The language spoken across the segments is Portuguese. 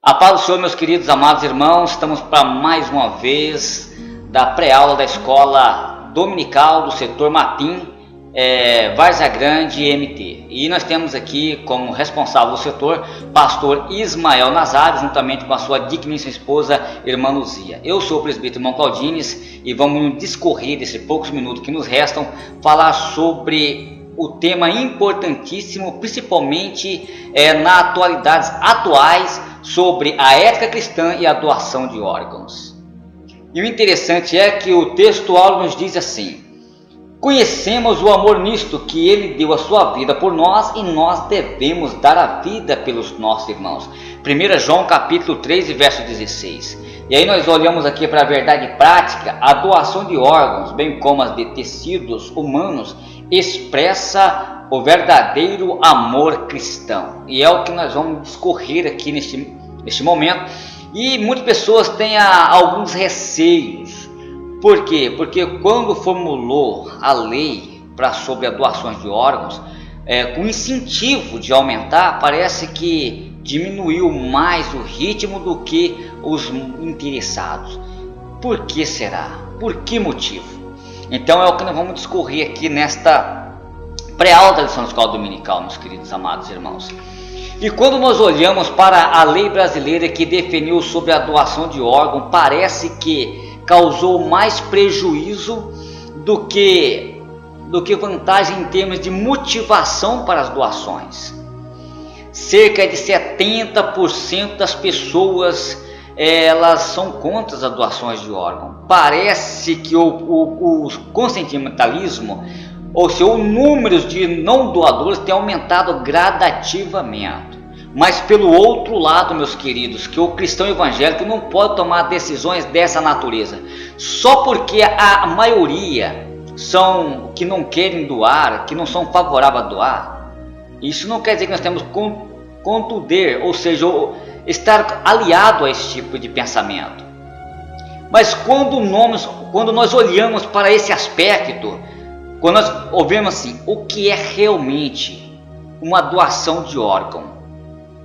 A paz do Senhor, meus queridos amados irmãos, estamos para mais uma vez da pré-aula da escola dominical do setor Mapim, Várzea Grande MT. E nós temos aqui como responsável do setor, pastor Ismael Nazário, juntamente com a sua digníssima esposa, irmã Luzia. Eu sou o presbítero irmão Claudines e vamos discorrer desses poucos minutos que nos restam, falar sobre o tema importantíssimo, principalmente na atualidades atuais, sobre a ética cristã e a doação de órgãos. E o interessante é que o texto áureo nos diz assim: conhecemos o amor nisto, que ele deu a sua vida por nós e nós devemos dar a vida pelos nossos irmãos. 1 João capítulo 3 verso 16. E aí nós olhamos aqui para a verdade prática. A doação de órgãos, bem como as de tecidos humanos, expressa o verdadeiro amor cristão. E é o que nós vamos discorrer aqui neste momento. E muitas pessoas têm alguns receios. Por quê? Porque quando formulou a lei sobre as doações de órgãos, com incentivo de aumentar, parece que diminuiu mais o ritmo do que os interessados. Por que será? Por que motivo? Então é o que nós vamos discorrer aqui nesta pré-aula da lição da escola dominical, meus queridos amados irmãos. E quando nós olhamos para a lei brasileira que definiu sobre a doação de órgão, parece que causou mais prejuízo do que vantagem em termos de motivação para as doações. Cerca de 70% das pessoas elas são contra as doações de órgão. Parece que o consentimentalismo, ou seja, o número de não doadores tem aumentado gradativamente. Mas pelo outro lado, meus queridos, que o cristão evangélico não pode tomar decisões dessa natureza. Só porque a maioria são que não querem doar, que não são favoráveis a doar, isso não quer dizer que nós temos contuder, ou seja, estar aliado a esse tipo de pensamento. Mas quando nós olhamos para esse aspecto, quando nós ouvimos assim, o que é realmente uma doação de órgão?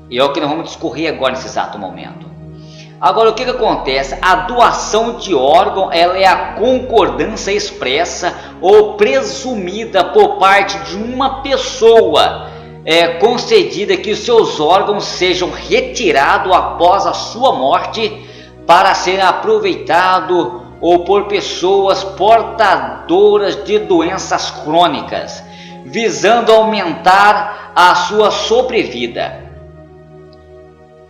E é o que nós vamos discorrer agora nesse exato momento. Agora, o que acontece? A doação de órgão, ela é a concordância expressa ou presumida por parte de uma pessoa concedida que os seus órgãos sejam retirados após a sua morte para serem aproveitados ou por pessoas portadoras de doenças crônicas, visando aumentar a sua sobrevida.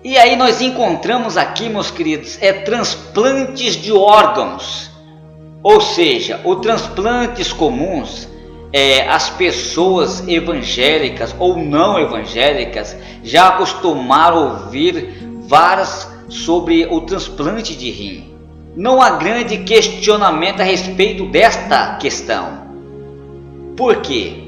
E aí nós encontramos aqui, meus queridos, transplantes de órgãos, ou seja, os transplantes comuns, as pessoas evangélicas ou não evangélicas já acostumaram a ouvir várias sobre o transplante de rim. Não há grande questionamento a respeito desta questão. Por quê?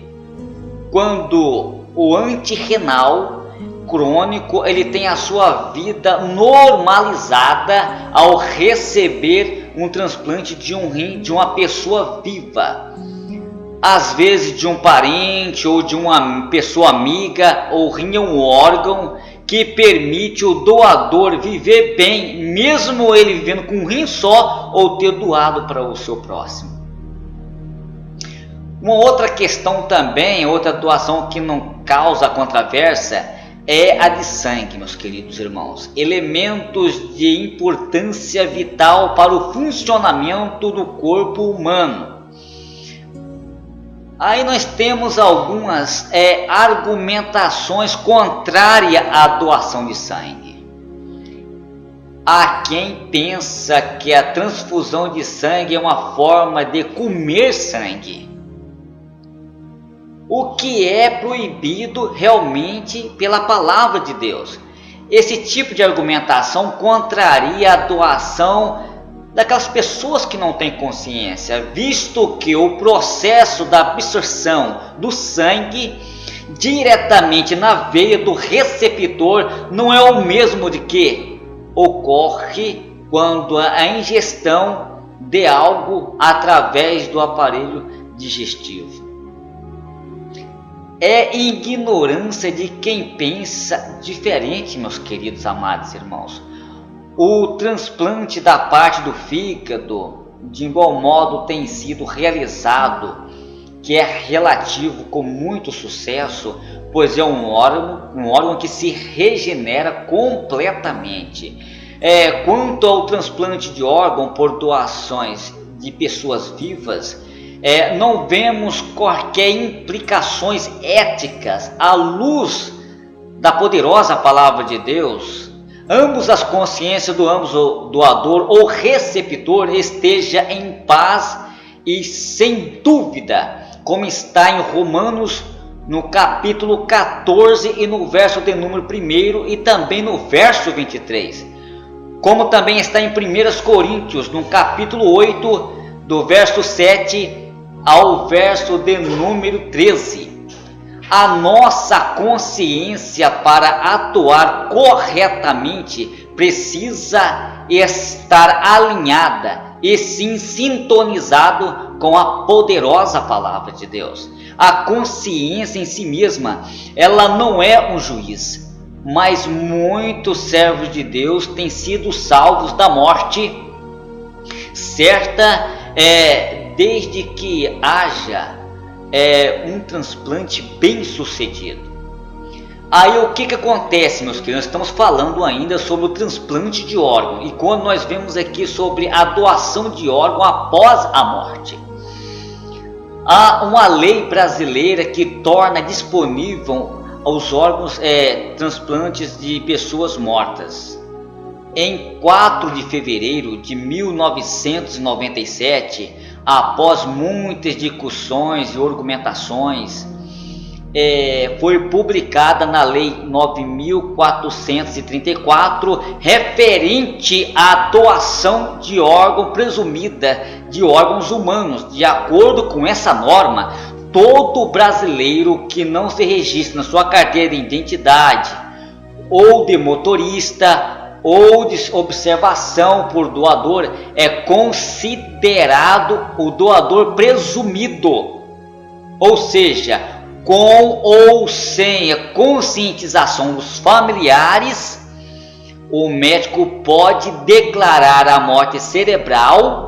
Quando o antirrenal crônico ele tem a sua vida normalizada ao receber um transplante de um rim de uma pessoa viva, às vezes de um parente ou de uma pessoa amiga. O rim é um órgão que permite o doador viver bem, mesmo ele vivendo com um rim só ou ter doado para o seu próximo. Uma outra questão também, outra doação que não causa controvérsia, é a de sangue, meus queridos irmãos. Elementos de importância vital para o funcionamento do corpo humano. Aí nós temos algumas argumentações contrárias à doação de sangue. Há quem pensa que a transfusão de sangue é uma forma de comer sangue, o que é proibido realmente pela palavra de Deus. Esse tipo de argumentação contraria a doação daquelas pessoas que não têm consciência, visto que o processo da absorção do sangue diretamente na veia do receptor não é o mesmo de que ocorre quando a ingestão de algo através do aparelho digestivo. É ignorância de quem pensa diferente, meus queridos amados irmãos. O transplante da parte do fígado, de igual modo, tem sido realizado, que é relativo com muito sucesso, pois é um órgão que se regenera completamente. Quanto ao transplante de órgão por doações de pessoas vivas, não vemos qualquer implicações éticas à luz da poderosa palavra de Deus. Ambos as consciências do doador ou receptor esteja em paz e sem dúvida, como está em Romanos no capítulo 14 e no verso de número 1 e também no verso 23. Como também está em 1 Coríntios no capítulo 8 do verso 7 ao verso de número 13. A nossa consciência para atuar corretamente precisa estar alinhada e sim sintonizado com a poderosa palavra de Deus. A consciência em si mesma, ela não é um juiz, mas muitos servos de Deus têm sido salvos da morte certa, desde que haja um transplante bem sucedido. Aí o que acontece, meus queridos? Nós estamos falando ainda sobre o transplante de órgão, e quando nós vemos aqui sobre a doação de órgão após a morte, há uma lei brasileira que torna disponível os órgãos transplantes de pessoas mortas. Em 4 de fevereiro de 1997, após muitas discussões e argumentações, foi publicada na Lei 9.434, referente à doação de órgão presumida de órgãos humanos. De acordo com essa norma, todo brasileiro que não se registre na sua carteira de identidade, ou de motorista, ou de observação por doador, é considerado o doador presumido. Ou seja, com ou sem a conscientização dos familiares, o médico pode declarar a morte cerebral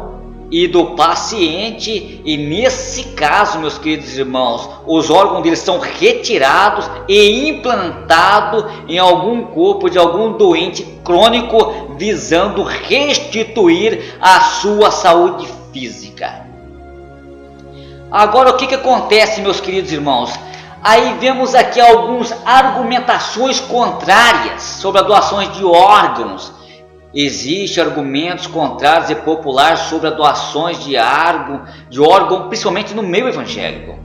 e do paciente, e nesse caso, meus queridos irmãos, os órgãos deles são retirados e implantados em algum corpo de algum doente crônico, visando restituir a sua saúde física. Agora, o que acontece, meus queridos irmãos? Aí vemos aqui algumas argumentações contrárias sobre as doações de órgãos. Existem argumentos contrários e populares sobre as doações de órgão, principalmente no meio evangélico.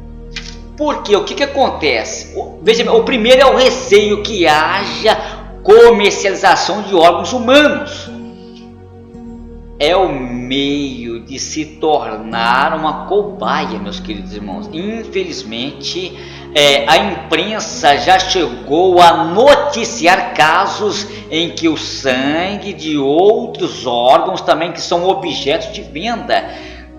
Por quê? O que acontece? Veja, o primeiro é o receio que haja comercialização de órgãos humanos. É o meio de se tornar uma cobaia, meus queridos irmãos. Infelizmente, a imprensa já chegou a noticiar casos em que o sangue de outros órgãos também que são objetos de venda,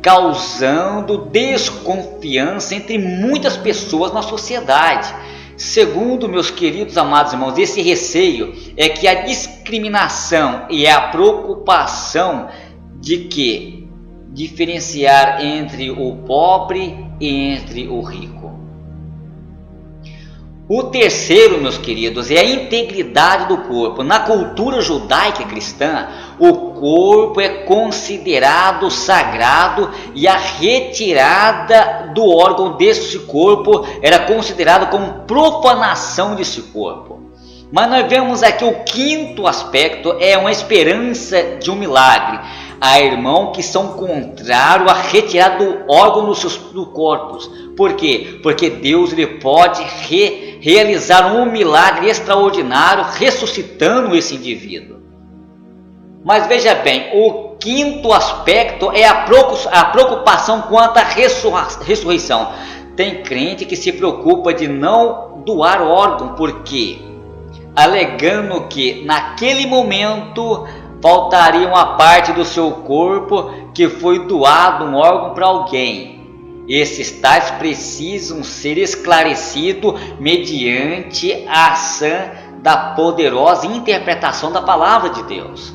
causando desconfiança entre muitas pessoas na sociedade. Segundo, meus queridos amados irmãos, esse receio é que a discriminação e a preocupação de que diferenciar entre o pobre e entre o rico. O terceiro, meus queridos, é a integridade do corpo. Na cultura judaica cristã, o corpo é considerado sagrado e a retirada do órgão desse corpo era considerado como profanação desse corpo. Mas nós vemos aqui o quinto aspecto, é uma esperança de um milagre. Há irmãos que são contrários à retirada do órgão dos seus corpos. Por quê? Porque Deus ele pode realizar um milagre extraordinário ressuscitando esse indivíduo. Mas veja bem, o quinto aspecto é a preocupação quanto à ressurreição. Tem crente que se preocupa de não doar órgão, porque alegando que naquele momento faltaria uma parte do seu corpo que foi doado um órgão para alguém. Esses tais precisam ser esclarecidos mediante a ação da poderosa interpretação da palavra de Deus.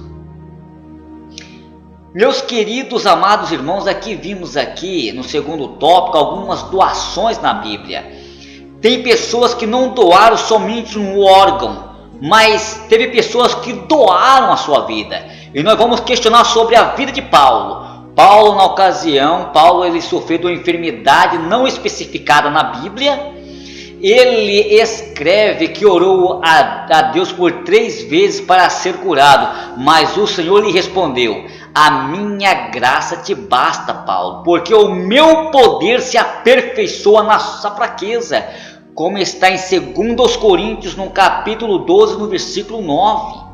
Meus queridos amados irmãos, aqui vimos aqui no segundo tópico algumas doações na Bíblia. Tem pessoas que não doaram somente um órgão, mas teve pessoas que doaram a sua vida. E nós vamos questionar sobre a vida de Paulo. Paulo, na ocasião, ele sofreu de uma enfermidade não especificada na Bíblia. Ele escreve que orou a Deus por 3 vezes para ser curado, mas o Senhor lhe respondeu: a minha graça te basta, Paulo, porque o meu poder se aperfeiçoa na sua fraqueza, como está em 2 Coríntios, no capítulo 12, no versículo 9.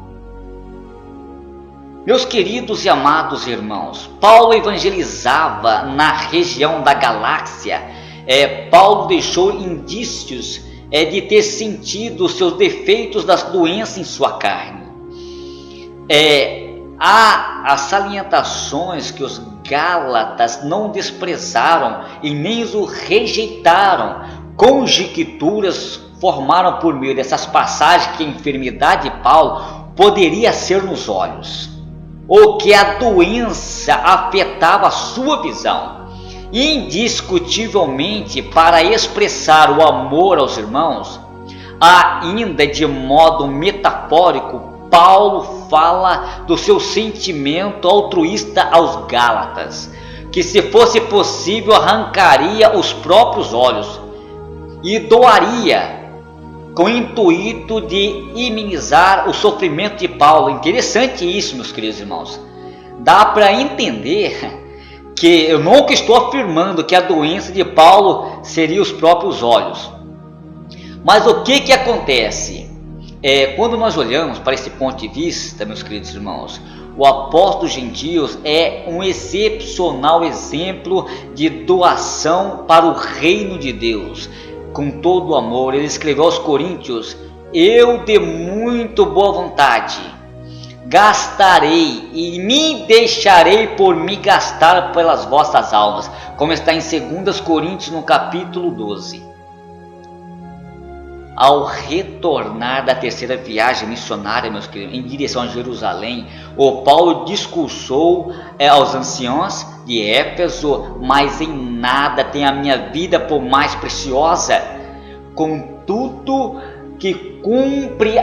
Meus queridos e amados irmãos, Paulo evangelizava na região da Galácia. Paulo deixou indícios de ter sentido os seus defeitos das doenças em sua carne. Há as salientações que os Gálatas não desprezaram e nem os rejeitaram. Conjecturas formaram por meio dessas passagens que a enfermidade de Paulo poderia ser nos olhos, ou que a doença afetava a sua visão. Indiscutivelmente, para expressar o amor aos irmãos, ainda de modo metafórico, Paulo fala do seu sentimento altruísta aos Gálatas, que se fosse possível arrancaria os próprios olhos e doaria, com o intuito de imunizar o sofrimento de Paulo. Interessante isso, meus queridos irmãos. Dá para entender que eu nunca estou afirmando que a doença de Paulo seria os próprios olhos. Mas o que acontece? Quando nós olhamos para esse ponto de vista, meus queridos irmãos, o apóstolo dos gentios é um excepcional exemplo de doação para o reino de Deus. Com todo o amor, ele escreveu aos Coríntios: eu de muito boa vontade gastarei e me deixarei por me gastar pelas vossas almas, como está em 2 Coríntios, no capítulo 12. Ao retornar da terceira viagem missionária, meus queridos, em direção a Jerusalém, o Paulo discursou aos anciãos de Éfeso: mas em nada tem a minha vida por mais preciosa, contudo que cumpre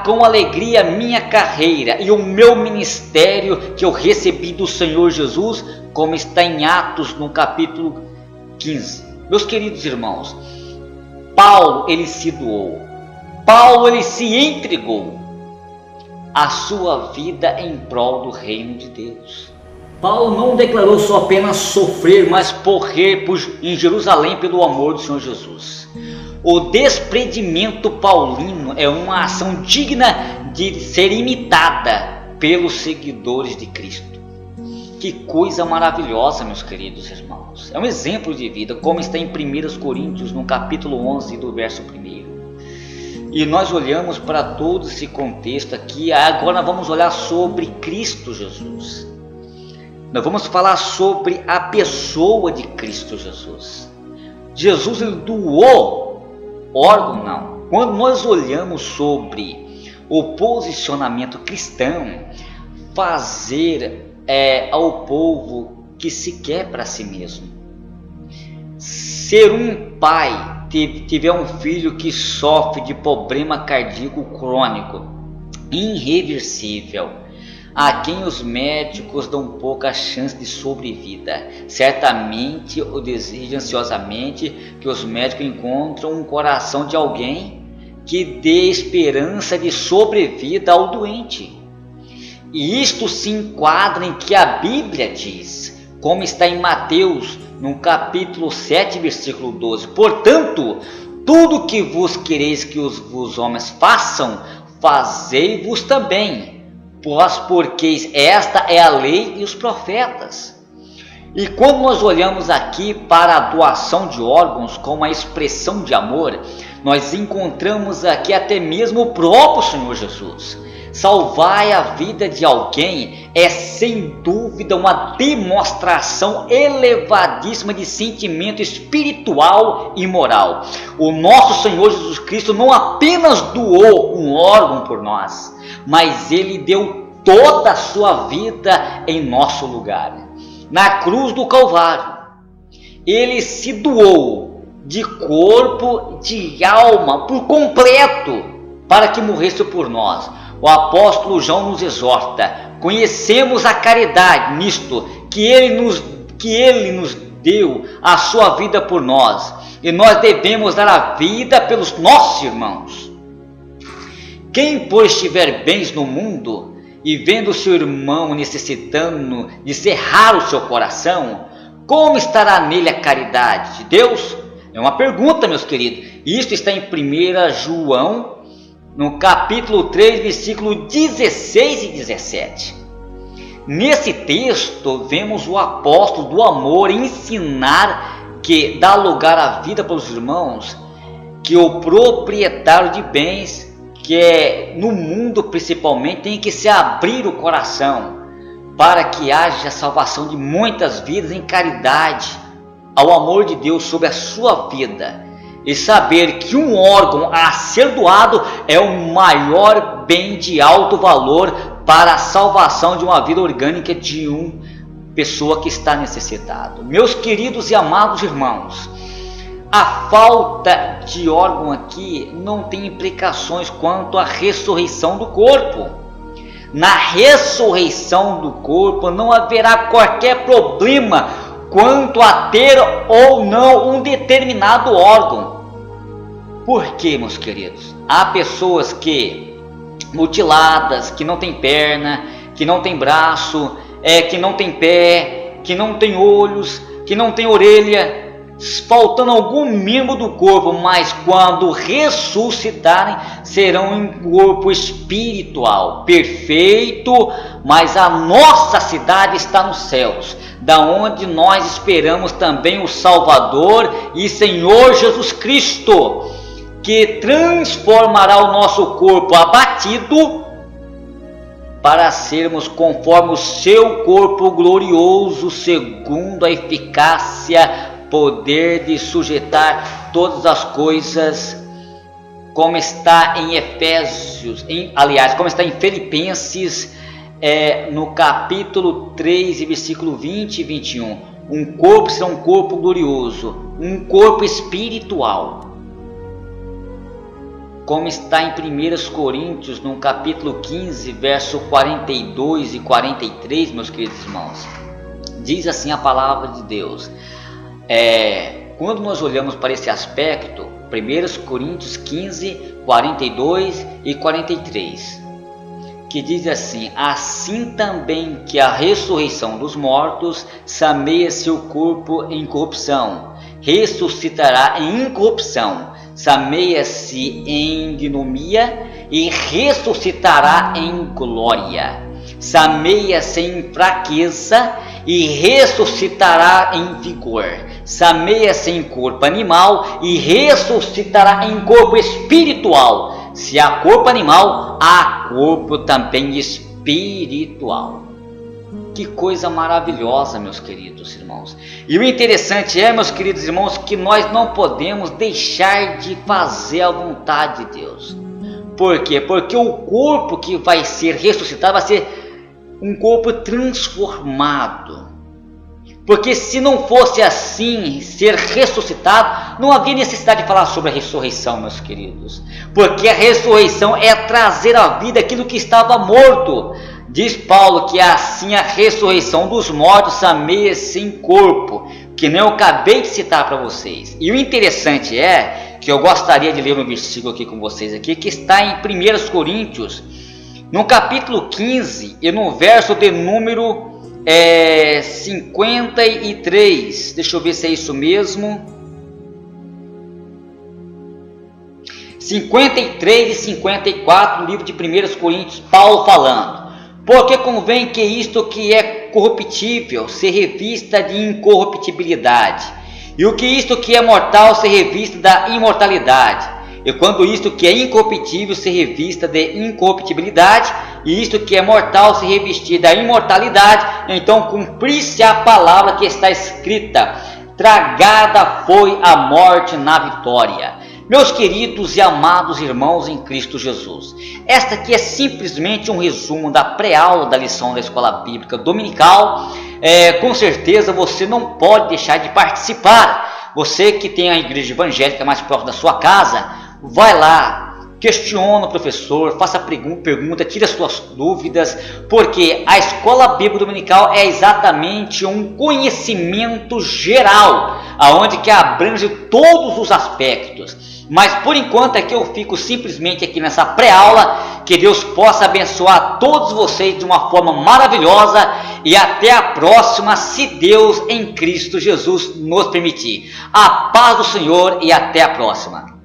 com alegria a minha carreira e o meu ministério que eu recebi do Senhor Jesus, como está em Atos, no capítulo 15. Meus queridos irmãos, Paulo, ele se doou, Paulo, ele se entregou a sua vida em prol do reino de Deus. Paulo não declarou só apenas sofrer, mas morrer em Jerusalém pelo amor do Senhor Jesus. O desprendimento paulino é uma ação digna de ser imitada pelos seguidores de Cristo. Que coisa maravilhosa, meus queridos irmãos. É um exemplo de vida, como está em 1 Coríntios, no capítulo 11, do verso 1. E nós olhamos para todo esse contexto aqui. Agora nós vamos olhar sobre Cristo Jesus. Nós vamos falar sobre a pessoa de Cristo Jesus. Jesus, ele doou órgão, não. Quando nós olhamos sobre o posicionamento cristão, fazer ao povo que se quer para si mesmo. Ser um pai, tiver um filho que sofre de problema cardíaco crônico, irreversível, a quem os médicos dão pouca chance de sobrevida. Certamente eu desejo ansiosamente que os médicos encontrem um coração de alguém que dê esperança de sobrevida ao doente. E isto se enquadra em que a Bíblia diz, como está em Mateus, no capítulo 7, versículo 12: portanto, tudo que vos quereis que os homens façam, fazei-vos também, porque esta é a lei e os profetas. E quando nós olhamos aqui para a doação de órgãos como uma expressão de amor, nós encontramos aqui até mesmo o próprio Senhor Jesus. Salvar a vida de alguém é sem dúvida uma demonstração elevadíssima de sentimento espiritual e moral. O nosso Senhor Jesus Cristo não apenas doou um órgão por nós, mas Ele deu toda a sua vida em nosso lugar. Na cruz do Calvário, Ele se doou de corpo, de alma, por completo, para que morresse por nós. O apóstolo João nos exorta: conhecemos a caridade nisto, que ele nos deu a sua vida por nós, e nós devemos dar a vida pelos nossos irmãos. Quem, pois, tiver bens no mundo e vendo seu irmão necessitando de cerrar o seu coração, como estará nele a caridade de Deus? É uma pergunta, meus queridos. Isso está em 1 João, no capítulo 3, versículo 16 e 17. Nesse texto, vemos o apóstolo do amor ensinar que dá lugar à vida pelos irmãos, que o proprietário de bens, que é no mundo principalmente, tem que se abrir o coração para que haja salvação de muitas vidas em caridade ao amor de Deus sobre a sua vida, e saber que um órgão a ser doado é o maior bem de alto valor para a salvação de uma vida orgânica de uma pessoa que está necessitada. Meus queridos e amados irmãos, a falta de órgão aqui não tem implicações quanto à ressurreição do corpo. Na ressurreição do corpo não haverá qualquer problema quanto a ter ou não um determinado órgão. Por quê, meus queridos? Há pessoas que mutiladas, que não tem perna, que não tem braço, que não tem pé, que não tem olhos, que não tem orelha, faltando algum membro do corpo, mas quando ressuscitarem serão em corpo espiritual, perfeito, mas a nossa cidade está nos céus, da onde nós esperamos também o Salvador e Senhor Jesus Cristo, que transformará o nosso corpo abatido para sermos conforme o seu corpo glorioso, segundo a eficácia, poder de sujeitar todas as coisas, como está em Efésios, como está em Filipenses, no capítulo 3, versículo 20 e 21. Um corpo será um corpo glorioso, um corpo espiritual. Como está em 1 Coríntios, no capítulo 15, verso 42 e 43, meus queridos irmãos. Diz assim a palavra de Deus. Quando nós olhamos para esse aspecto, 1 Coríntios 15, 42 e 43, que diz assim: assim também que a ressurreição dos mortos sameia seu corpo em corrupção, ressuscitará em incorrupção, sameia-se em ignomia e ressuscitará em glória, sameia-se em fraqueza e ressuscitará em vigor, sameia-se em corpo animal e ressuscitará em corpo espiritual. Se há corpo animal, há corpo também espiritual. Que coisa maravilhosa, meus queridos irmãos. E o interessante meus queridos irmãos, que nós não podemos deixar de fazer a vontade de Deus. Por quê? Porque o corpo que vai ser ressuscitado vai ser um corpo transformado. Porque se não fosse assim, ser ressuscitado, não havia necessidade de falar sobre a ressurreição, meus queridos. Porque a ressurreição é trazer à vida aquilo que estava morto. Diz Paulo que assim a ressurreição dos mortos sameia-se em corpo, que nem eu acabei de citar para vocês. E o interessante que eu gostaria de ler um versículo aqui com vocês, aqui, que está em 1 Coríntios, no capítulo 15 e no verso de número 53. Deixa eu ver se é isso mesmo. 53 e 54, no livro de 1 Coríntios, Paulo falando: porque convém que isto que é corruptível ser revista de incorruptibilidade, e o que isto que é mortal ser revista da imortalidade, e quando isto que é incorruptível ser revista de incorruptibilidade, e isto que é mortal se revestir da imortalidade, então cumprir-se a palavra que está escrita: tragada foi a morte na vitória. Meus queridos e amados irmãos em Cristo Jesus, esta aqui é simplesmente um resumo da pré-aula da lição da Escola Bíblica Dominical. Com certeza você não pode deixar de participar. Você que tem a igreja evangélica mais próxima da sua casa, vai lá, questiona o professor, faça pergunta, tire as suas dúvidas, porque a Escola Bíblica Dominical é exatamente um conhecimento geral, aonde que abrange todos os aspectos. Mas por enquanto aqui eu fico simplesmente aqui nessa pré-aula. Que Deus possa abençoar todos vocês de uma forma maravilhosa, e até a próxima, se Deus em Cristo Jesus nos permitir. A paz do Senhor e até a próxima.